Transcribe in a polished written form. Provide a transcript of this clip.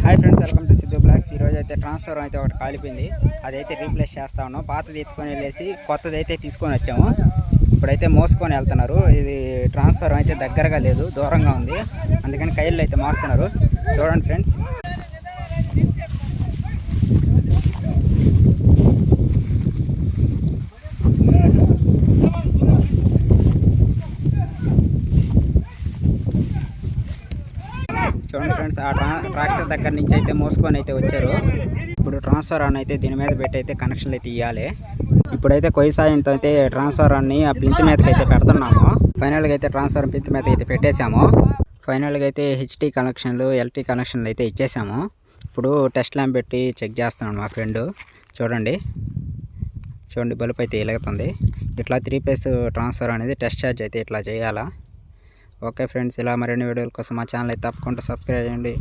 Hi friends, welcome to Siddhu blogs. ఈరోజు అయితే transfer అయితే ఒకటి కాలిపోయింది, అదైతే రీప్లేస్ చేస్తా ఉన్నాం. పాతది ఎత్తుకొని వెళ్ళేసి కొత్తది అయితే తీసుకొని వచ్చాము. ఇప్పుడైతే మోసుకొని వెళ్తున్నారు. ఇది ట్రాన్స్ఫర్ అయితే దగ్గరగా లేదు, దూరంగా ఉంది, అందుకని కైళ్ళు అయితే మోస్తున్నారు. చూడండి ఫ్రెండ్స్. చూడండి ఫ్రెండ్స్, ఆ ట్రాక్టర్ దగ్గర నుంచి అయితే మోసుకొని అయితే వచ్చారు. ఇప్పుడు ట్రాన్స్ఫర్ అని అయితే దీని మీద పెట్టి అయితే కనెక్షన్లు అయితే ఇవ్వాలి. ఇప్పుడైతే కొయ్య సాయంతో అయితే ట్రాన్స్ఫర్ అని ఆ ప్లింత్ మీదకి అయితే పెడుతున్నాము. ఫైనల్గా అయితే ట్రాన్స్ఫర్ ప్లింత్ మీద అయితే పెట్టేశాము. ఫైనల్గా అయితే హెచ్టీ కనెక్షన్లు, ఎల్టీ కనెక్షన్లు అయితే ఇచ్చేసాము. ఇప్పుడు టెస్ట్ ల్యాంప్ పెట్టి చెక్ చేస్తున్నాను మా ఫ్రెండ్. చూడండి బల్బ్ అయితే వెలుగుతుంది. ఇట్లా 3 ఫేస్ ట్రాన్స్ఫర్ అనేది టెస్ట్ ఛార్జ్ అయితే ఇట్లా చేయాలా. ఓకే ఫ్రెండ్స్, ఇలా మరిన్ని వీడియోల కోసం మా ఛానల్ అయితే తప్పకుండా సబ్స్క్రైబ్ చేయండి.